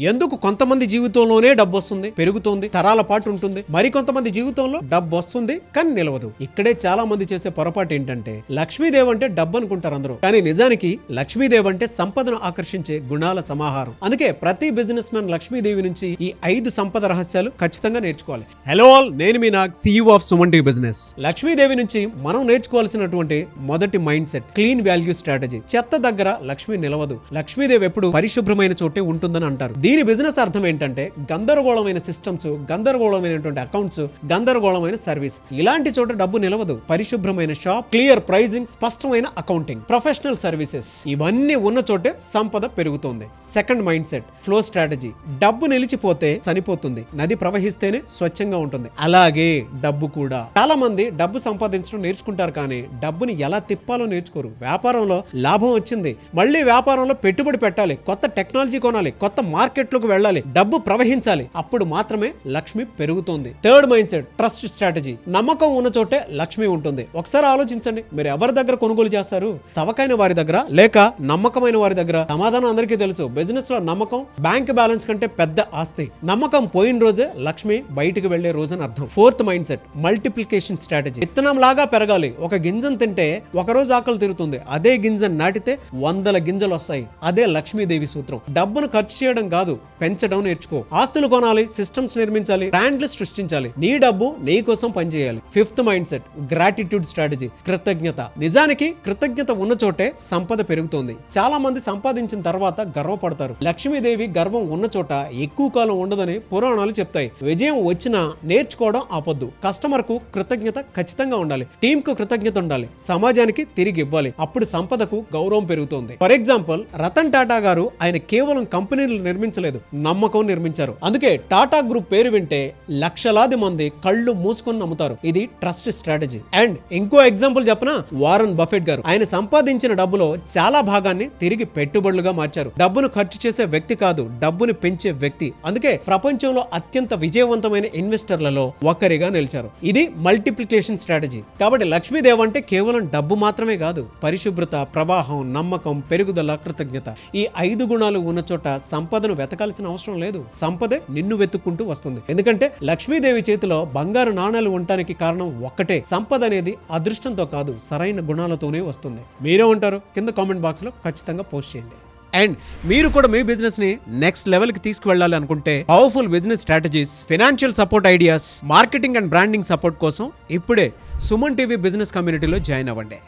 ఎందుకు కొంతమంది జీవితంలోనే డబ్బు వస్తుంది, పెరుగుతుంది, తరాల పాటు ఉంటుంది, మరి కొంతమంది జీవితంలో డబ్బు వస్తుంది కానీ నిలవదు. ఇక్కడే చాలా మంది చేసే పొరపాటు ఏంటంటే లక్ష్మీదేవి అంటే డబ్బు అనుకుంటారు అందరూ, కానీ నిజానికి లక్ష్మీదేవి అంటే సంపదను ఆకర్షించే గుణాల సమాహారం. అందుకే ప్రతి బిజినెస్ మ్యాన్ లక్ష్మీదేవి నుంచి ఈ 5 సంపద రహస్యాలు ఖచ్చితంగా నేర్చుకోవాలి. హలో ఆల్, నేను మీ Nag, CEO of Suman TV business. Lakshmidevi నుంచి మనం నేర్చుకోవాల్సినటువంటి మొదటి mindset clean value strategy. చెత్త దగ్గర లక్ష్మి నిలవదు. లక్ష్మీదేవి ఎప్పుడు పరిశుభ్రమైన చోటే ఉంటుందని అంటారు. దీని బిజినెస్ అర్థం ఏంటంటే గందరగోళమైన సిస్టమ్స్, గందరగోళమైనటువంటి అకౌంట్స్, గందరగోళమైన సర్వీస్. ఇలాంటి చోట డబ్బు నిలవదు. పరిశుభ్రమైన షాప్, క్లియర్ ప్రైజింగ్, స్పష్టమైన అకౌంటింగ్, ప్రొఫెషనల్ సర్వీసెస్ ఇవన్నీ ఉన్న చోటే సంపద పెరుగుతుంది. Second mind set flow strategy. డబ్బు నిలిచిపోతే చనిపోతుంది, నది ప్రవహిస్తేనే స్వచ్ఛంగా ఉంటుంది. అలాగే డబ్బు కూడా. చాలా మంది డబ్బు సంపాదించడం నేర్చుకుంటారు కానీ డబ్బుని ఎలా తిప్పాలో నేర్చుకోరు. వ్యాపారంలో లాభం వచ్చింది, మళ్ళీ వ్యాపారంలో పెట్టుబడి పెట్టాలి, కొత్త టెక్నాలజీ కొనాలి, కొత్త మార్కెట్లోకి వెళ్ళాలి, డబ్బు ప్రవహించాలి, అప్పుడు మాత్రమే లక్ష్మి పెరుగుతుంది. Third mind set trust strategy. నమ్మకం ఉన్న చోటే లక్ష్మి ఉంటుంది. ఒకసారి ఆలోచించండి, మీరు ఎవరి దగ్గర కొనుగోలు చేస్తారు? చవకైన వారి దగ్గర లేక నమ్మకమైన వారి దగ్గర? సమాధానం అందరికీ తెలుసు. బిజినెస్ లో నమ్మకం బ్యాంక్ బ్యాలెన్స్ కంటే పెద్ద ఆస్తి. నమ్మకం పోయిన రోజే లక్ష్మి బయటికి వెళ్లే రోజు అని అర్థం. Fourth mind set multiplication strategy. విత్తనం లాగా పెరగాలి. ఒక గింజను తింటే ఒక రోజు ఆకలి తీరుతుంది, అదే గింజను నాటితే 100 గింజలు వస్తాయి. అదే లక్ష్మీదేవి సూత్రం. డబ్బును ఖర్చు చేయడం కాదు, పెంచడం నేర్చుకో. ఆస్తులు కొనాలి, సిస్టమ్స్ నిర్మించాలి, బ్రాండ్లు సృష్టించాలి. నీ డబ్బు నీ కోసం పనిచేయాలి. Fifth mind set gratitude strategy. కృతజ్ఞత. నిజానికి కృతజ్ఞత ఉన్న చోటే సంపద పెరుగుతుంది. చాలా మంది సంపాదించిన తర్వాత గర్వపడతారు. లక్ష్మీదేవి గర్వం ఉన్న చోట ఎక్కువ కాలం ఉండదని పురాణాలు చెప్తాయి. విజయం వచ్చినా నేర్చుకోవడం ఆపొద్దు. కస్టమర్ కు కృతజ్ఞత ఖచ్చితంగా ఉండాలి. టీమ్ కు కృతజ్ఞత ఉండాలి. సమాజానికి తిరిగి ఇవ్వాలి. అప్పుడు సంపదకు గౌరవం పెరుగుతుంది. ఫర్ ఎగ్జాంపుల్ రతన్ టాటా గారు ఆయన కేవలం కంపెనీలు నిర్మించలేదు, నమ్మకం నిర్మించారు. అందుకే టాటా గ్రూప్ పేరు వింటే లక్షలాది మంది కళ్ళు మూసుకొని నమ్ముతారు. ఇది ట్రస్ట్ స్ట్రాటజీ. అండ్ ఇంకో ఎగ్జాంపుల్ చెప్పనా, వారన్ బఫెట్ గారు ఆయన సంపాదించిన డబ్బులో చాలా భాగాన్ని తిరిగి పెట్టుబడులుగా మార్చారు. డబ్బును ఖర్చు చేసే వ్యక్తి కాదు, డబ్బును పెంచే వ్యక్తి. అందుకే ప్రపంచంలో అత్యంత విజయవంతమైన ఇన్వెస్టర్లలో ఒక్కరిగా నిలిచారు. ఇది మల్టిప్లికేషన్ స్ట్రాటజీ. కాబట్టి లక్ష్మీదేవి అంటే కేవలం డబ్బు మాత్రమే కాదు, పరిశుభ్రత, ప్రవాహం, నమ్మకం, పెరుగుదల, కృతజ్ఞత. ఈ 5 గుణాలు ఉన్న చోట సంపదను వెతకాల్సిన అవసరం లేదు. సంపదే నిన్ను వెతుక్కుంటూ వస్తుంది. ఎందుకంటే లక్ష్మీదేవి చేతిలో బంగారు నాణాలు ఉండటానికి కారణం ఒక్కటే, సంపద అనేది అదృష్టంతో కాదు, సరైన గుణాలతోనే వస్తుంది. మీరే ఉంటారు కింద కామెంట్ బాక్స్ లో ఖచ్చితంగా పోస్ట్ చేయండి. అండ్ మీరు కూడా మీ బిజినెస్ ని నెక్స్ట్ లెవెల్ కి తీసుకువెళ్ళాలి అనుకుంటే powerful business strategies, financial support ideas, marketing and branding support కోసం ఇప్పుడే సుమన్ టీవీ బిజినెస్ కమ్యూనిటీలో జాయిన్ అవ్వండి.